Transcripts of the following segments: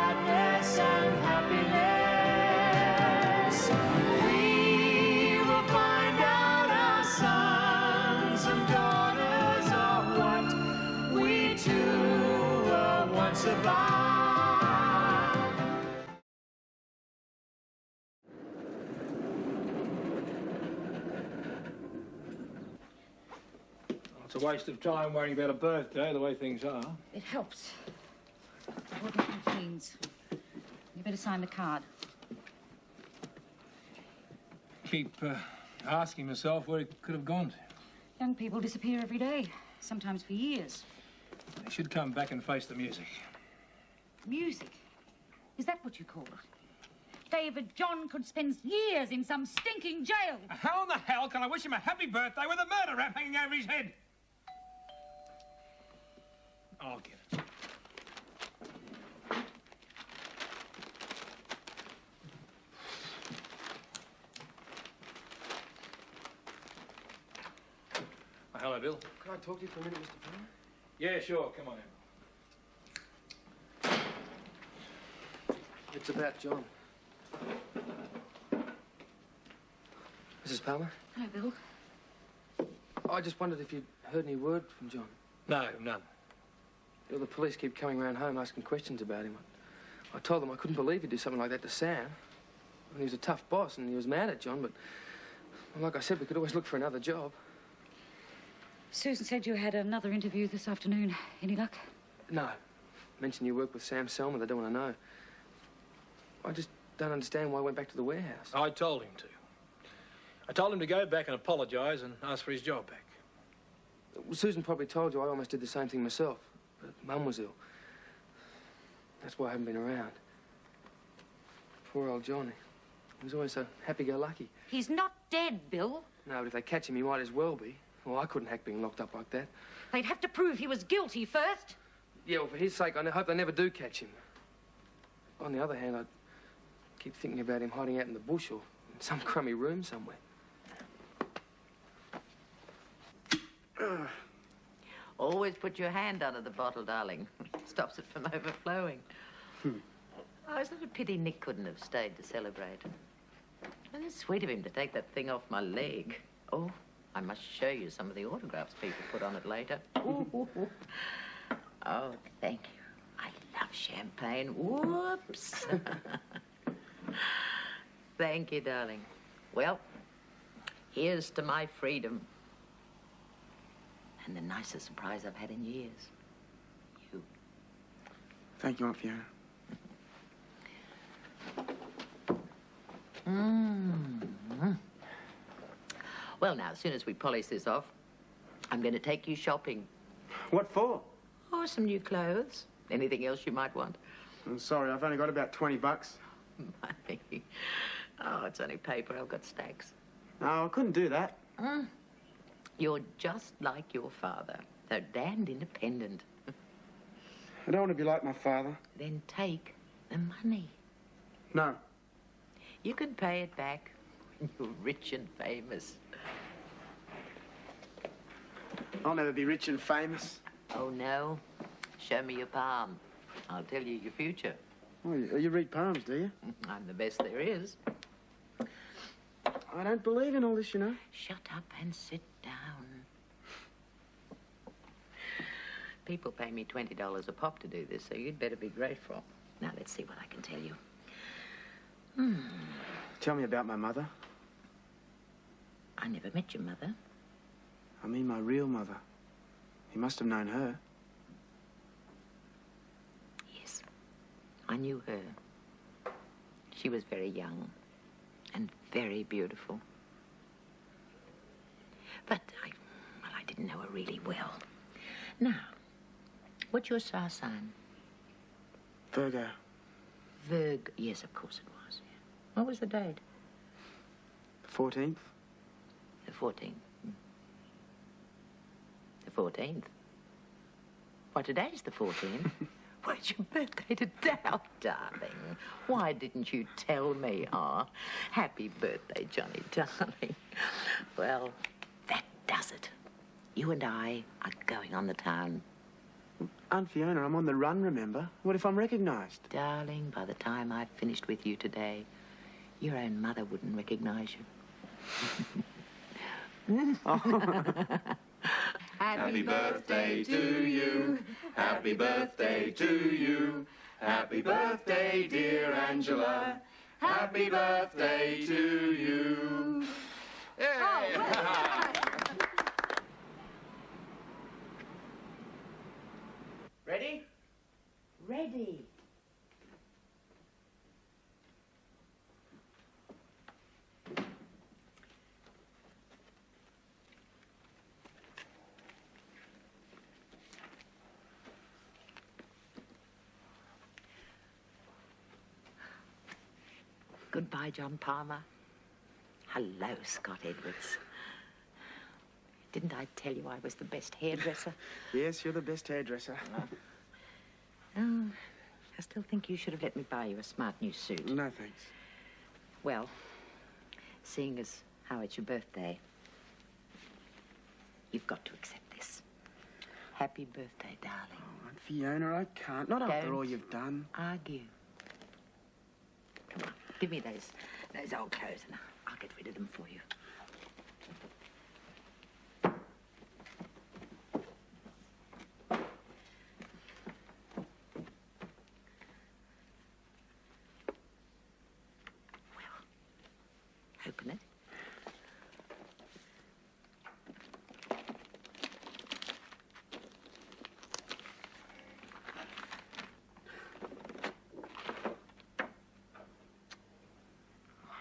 sadness and happiness. We will find out our sons and daughters are what we too were once about. It's a waste of time worrying about a birthday, the way things are. It helps. What it means. You better sign the card. Keep asking myself where it could have gone to. Young people disappear every day, sometimes for years. They should come back and face the music. Music? Is that what you call it? David John could spend years in some stinking jail. How in the hell can I wish him a happy birthday with a murder rap hanging over his head? I'll get it. Hello, Bill. Can I talk to you for a minute, Mr. Palmer? Yeah, sure. Come on in. It's about John. Mrs. Palmer? Hello, Bill. I just wondered if you'd heard any word from John. No, none. You know, the police keep coming around home asking questions about him. I told them I couldn't believe he'd do something like that to Sam. I mean, he was a tough boss and he was mad at John, but well, like I said, we could always look for another job. Susan said you had another interview this afternoon. Any luck? No. Mentioned you work with Sam Selma. They don't want to know. I just don't understand why he went back to the warehouse. I told him to. I told him to go back and apologise and ask for his job back. Well, Susan probably told you I almost did the same thing myself. But Mum was ill. That's why I haven't been around. Poor old Johnny. He was always so happy-go-lucky. He's not dead, Bill. No, but if they catch him, he might as well be. Well, I couldn't hack being locked up like that. They'd have to prove he was guilty first. Yeah, well, for his sake, I hope they never do catch him. On the other hand, I keep thinking about him hiding out in the bush or in some crummy room somewhere. Always put your hand under the bottle, darling. Stops it from overflowing. Oh, isn't it a pity Nick couldn't have stayed to celebrate? And it's sweet of him to take that thing off my leg. Oh, I must show you some of the autographs people put on it later. Ooh. Oh, thank you. I love champagne. Whoops. Thank you, darling. Well, here's to my freedom. And the nicest surprise I've had in years. You. Thank you, Aunt Fiona. Well, now, as soon as we polish this off, I'm going to take you shopping. What for? Oh, some new clothes. Anything else you might want? I'm sorry, I've only got about 20 bucks. Money. Oh, it's only paper. I've got stacks. No, I couldn't do that. You're just like your father. So damned independent. I don't want to be like my father. Then take the money. No. You can pay it back when you're rich and famous. I'll never be rich and famous. Oh, no? Show me your palm. I'll tell you your future. Oh, you read poems, do you? I'm the best there is. I don't believe in all this, you know. Shut up and sit down. People pay me $20 a pop to do this, so you'd better be grateful. Now, let's see what I can tell you. Tell me about my mother. I never met your mother. I mean my real mother. You must have known her. Yes, I knew her. She was very young and very beautiful. But I didn't know her really well. Now, what's your star sign? Virgo. Yes, of course it was. What was the date? The 14th. The 14th. The 14th? Why, today's the 14th. Well, it's your birthday today, oh, darling. Why didn't you tell me, huh? Happy birthday, Johnny, darling. Well, that does it. You and I are going on the town Aunt Fiona, I'm on the run, remember? What if I'm recognised? Darling, by the time I've finished with you today, your own mother wouldn't recognise you. Happy birthday to you. Happy birthday to you. Happy birthday, dear Angela. Happy birthday to you. Ready? Ready. Goodbye, John Palmer. Hello, Scott Edwards. Didn't I tell you I was the best hairdresser? Yes, you're the best hairdresser. Oh, I still think you should have let me buy you a smart new suit. No, thanks. Well, seeing as how it's your birthday, you've got to accept this. Happy birthday, darling. Oh, Aunt Fiona, I can't. Not after Don't all you've done. argue. Come on, give me those old clothes and I'll get rid of them for you. Well, open it.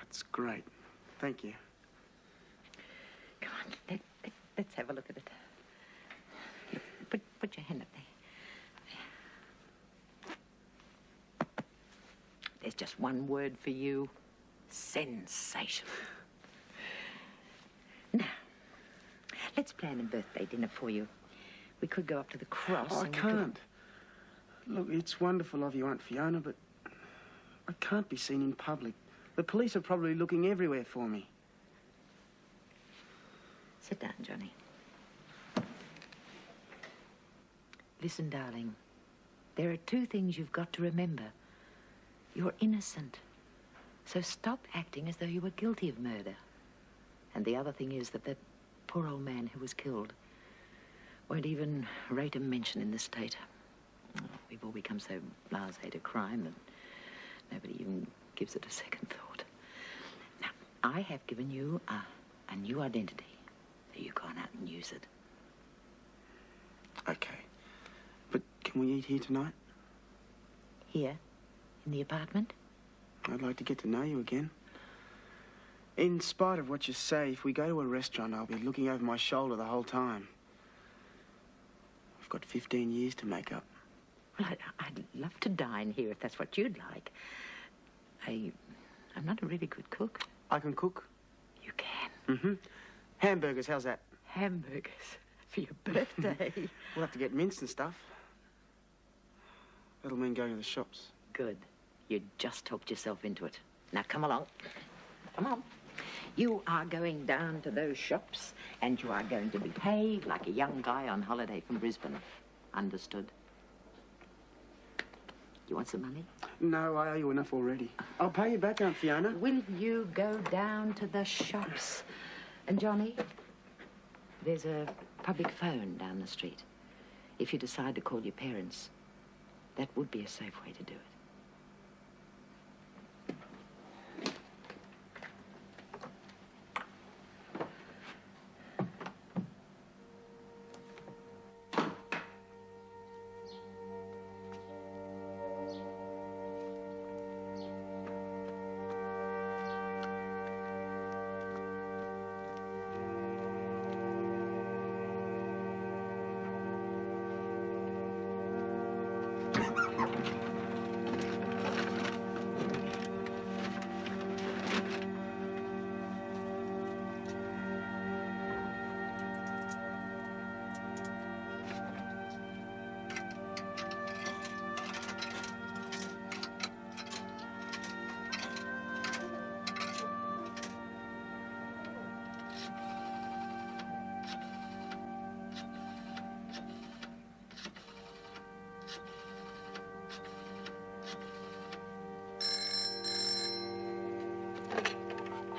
It's great. Thank you. Come on, let's have a look at it. Look, put your hand up there. There's just one word for you. Sensational. Now, let's plan a birthday dinner for you. We could go up to the Cross. Oh, I and we could- can't. Look, it's wonderful of you, Aunt Fiona, but I can't be seen in public. The police are probably looking everywhere for me. Sit down, Johnny. Listen, darling. There are two things you've got to remember. You're innocent. So stop acting as though you were guilty of murder. And the other thing is that poor old man who was killed won't even rate a mention in the state. Oh, we've all become so blasé to crime that nobody even gives it a second thought. Now, I have given you a new identity, so you go on out and use it. Okay. But can we eat here tonight? Here, in the apartment? I'd like to get to know you again. In spite of what you say, if we go to a restaurant, I'll be looking over my shoulder the whole time. I've got 15 years to make up. Well, I'd love to dine here if that's what you'd like. I'm not a really good cook. I can cook. You can. Mm-hmm. Hamburgers, how's that? Hamburgers for your birthday. We'll have to get minced and stuff. That'll mean going to the shops. Good. You just talked yourself into it. Now, come along. Come on. You are going down to those shops, and you are going to behave like a young guy on holiday from Brisbane. Understood? You want some money? No, I owe you enough already. I'll pay you back, Aunt Fiona. Will you go down to the shops? And, Johnny, there's a public phone down the street. If you decide to call your parents, that would be a safe way to do it.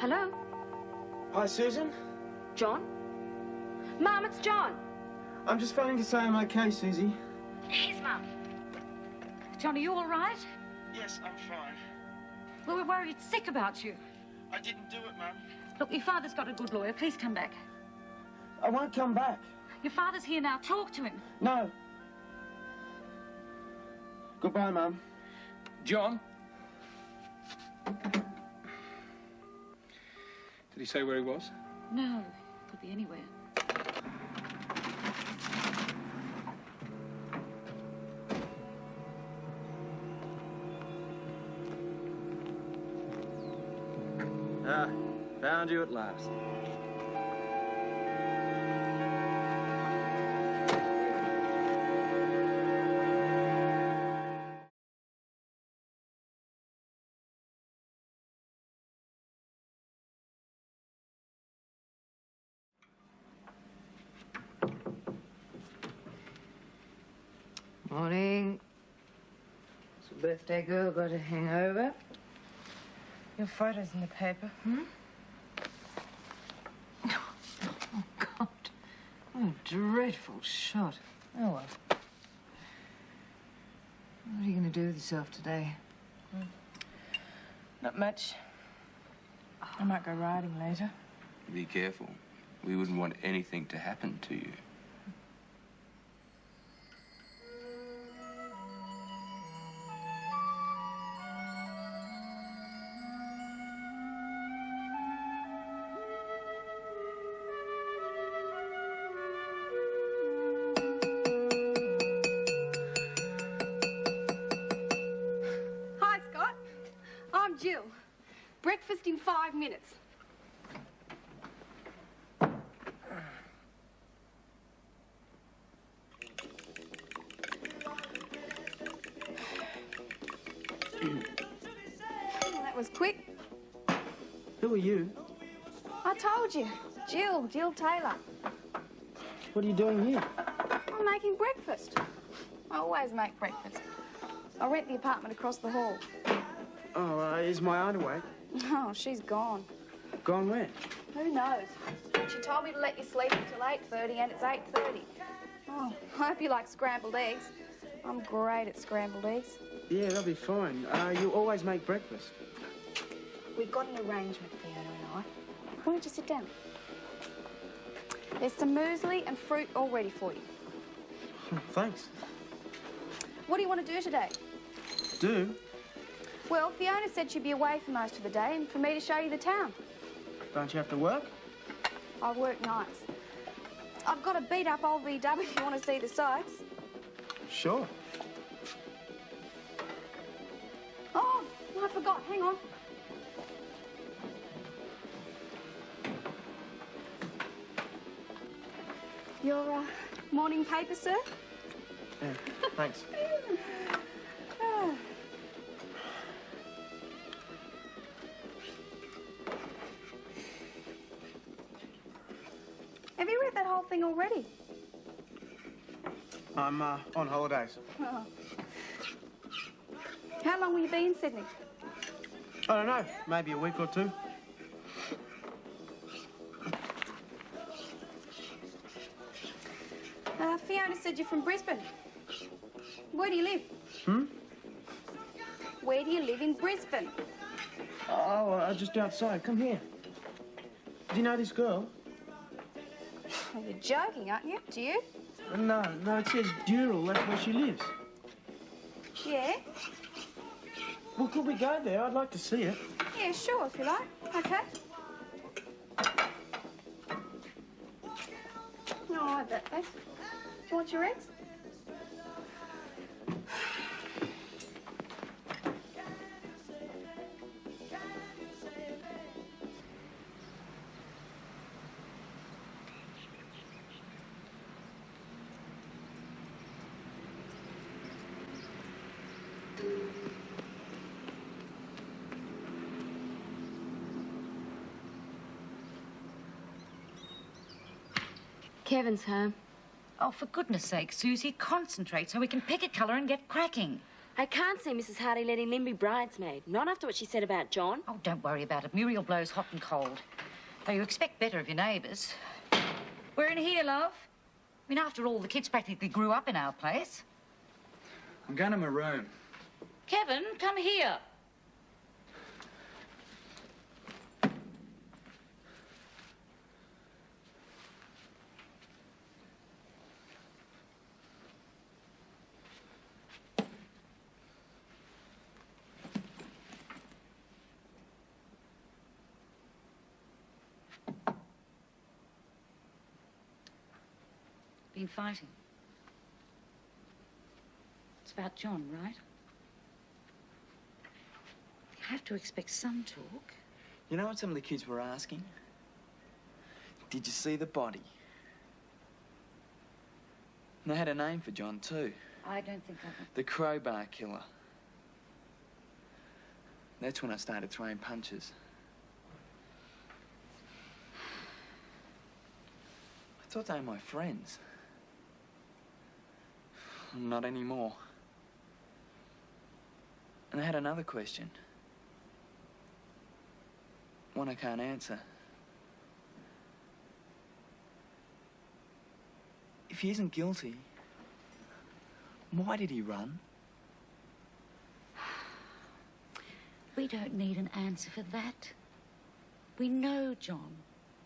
Hello? Hi, Susan. John? Mum, it's John. I'm just phoning to say I'm okay, Susie. Here's Mum. John, are you all right? Yes, I'm fine. Well, we're worried sick about you. I didn't do it, Mum. Look, your father's got a good lawyer. Please come back. I won't come back. Your father's here now. Talk to him. No. Goodbye, Mum. John? Did he say where he was? No, could be anywhere. Ah, found you at last. Morning. Has the birthday girl got a hangover? Your photo's in the paper. Oh, God. What a dreadful shot. Oh, well. What are you going to do with yourself today? Not much. I might go riding later. Be careful. We wouldn't want anything to happen to you. Hi, Scott. I'm Jill. Breakfast in 5 minutes. That was quick. Who are you? I told you. Jill Taylor. What are you doing here? I'm making breakfast. I always make breakfast. I rent the apartment across the hall. Oh, is my aunt awake? Oh, she's gone. Gone where? Who knows? She told me to let you sleep until 8:30, and it's 8:30. Oh, I hope you like scrambled eggs. I'm great at scrambled eggs. Yeah, that'll be fine. You always make breakfast. We've got an arrangement, Fiona and I. Why don't you sit down? There's some muesli and fruit all ready for you. Thanks. What do you want to do today? Do? Well, Fiona said she'd be away for most of the day and for me to show you the town. Don't you have to work? I work nights. I've got a beat-up old VW if you want to see the sights. Sure. Oh, I forgot. Hang on. Your morning paper, sir? Yeah, thanks. Oh. Have you read that whole thing already? I'm on holidays. Oh. How long will you be in Sydney? I don't know, maybe a week or two. Fiona said you're from Brisbane. Where do you live? Hmm? Where do you live in Brisbane? Oh, just outside. Come here. Do you know this girl? Oh, you're joking, aren't you? Do you? No, it says Dural. That's where she lives. Yeah? Well, could we go there? I'd like to see it. Yeah, sure, if you like. Okay. No, I bet, thanks. Do you want your eggs? Kevin's home. Oh, for goodness sake, Susie, concentrate so we can pick a colour and get cracking. I can't see Mrs. Hardy letting Lynn be bridesmaid. Not after what she said about John. Oh, don't worry about it. Muriel blows hot and cold. Though you expect better of your neighbours. We're in here, love. I mean, after all, the kids practically grew up in our place. I'm going to my room. Kevin, come here. Been fighting. It's about John, right? You have to expect some talk. You know what some of the kids were asking? Did you see the body? And they had a name for John, too. I don't think I... The Crowbar Killer. That's when I started throwing punches. I thought they were my friends. Not anymore. And I had another question. One I can't answer. If he isn't guilty, why did he run? We don't need an answer for that. We know John.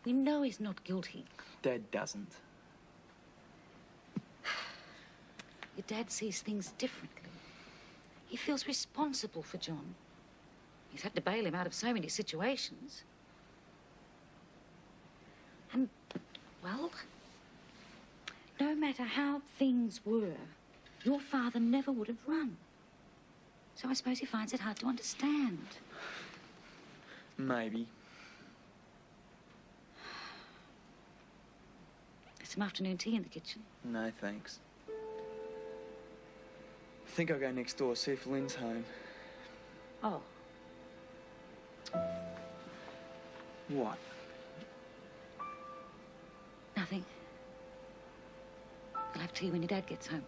We know he's not guilty. Dad doesn't. Your dad sees things differently. He feels responsible for John. He's had to bail him out of so many situations. And, well, no matter how things were, your father never would have run. So I suppose he finds it hard to understand. Maybe. There's some afternoon tea in the kitchen. No, thanks. I think I'll go next door, see if Lynn's home. Oh. What? Nothing. We'll have tea when your dad gets home.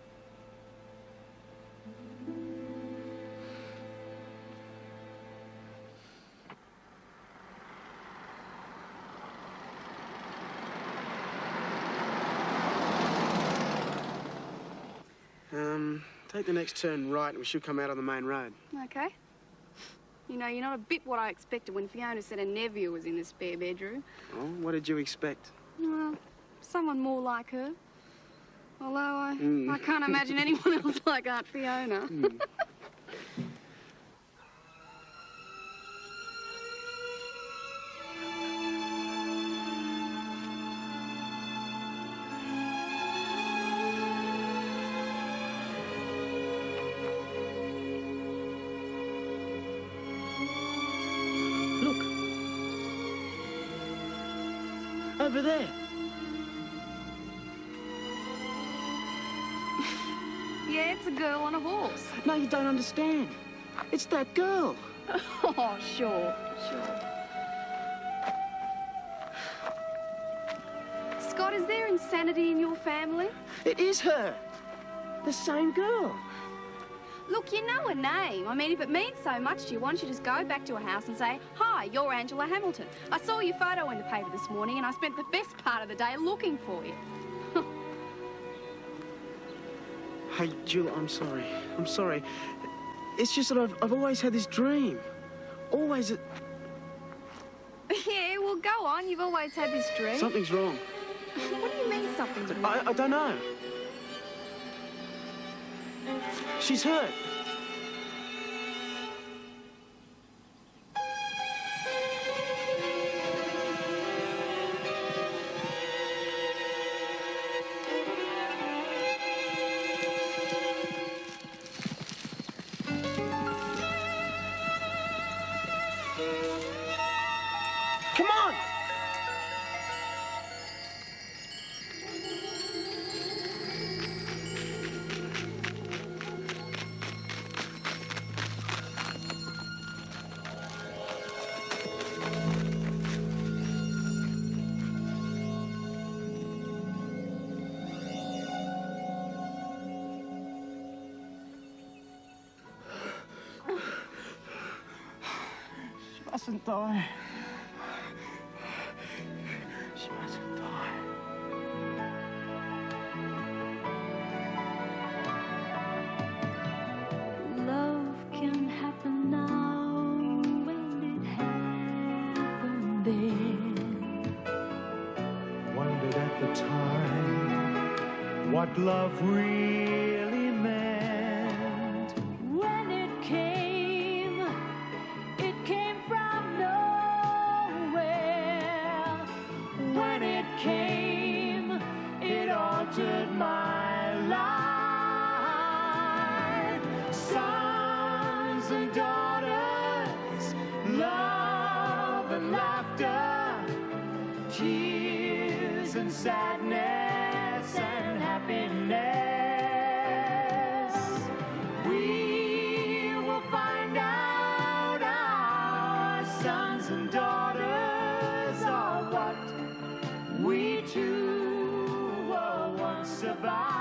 Take the next turn right and we should come out on the main road. Okay. You know, you're not a bit what I expected when Fiona said her nephew was in the spare bedroom. Oh, what did you expect? Well, someone more like her. Although I can't imagine anyone else like Aunt Fiona. Over there. Yeah, it's a girl on a horse. No, you don't understand. It's that girl. Oh, sure. Scott, is there insanity in your family? It is her. The same girl. Look, you know her name. I mean, if it means so much to you, why don't you just go back to her house and say, "Hi, you're Angela Hamilton. I saw your photo in the paper this morning and I spent the best part of the day looking for you." Hey, Jill, I'm sorry. I'm sorry. It's just that I've always had this dream. Always it... Yeah, well, go on. You've always had this dream. Something's wrong. What do you mean something's wrong? I don't know. She's hurt. Come on! mustn't die. She mustn't die. Love can happen now when it happened then. Wondered at the time what love really meant. When it came from nowhere. When it came, it altered my life. Sons and daughters, love and laughter, tears and sadness and happiness. We will find out our sons and daughters are what we too were once survived.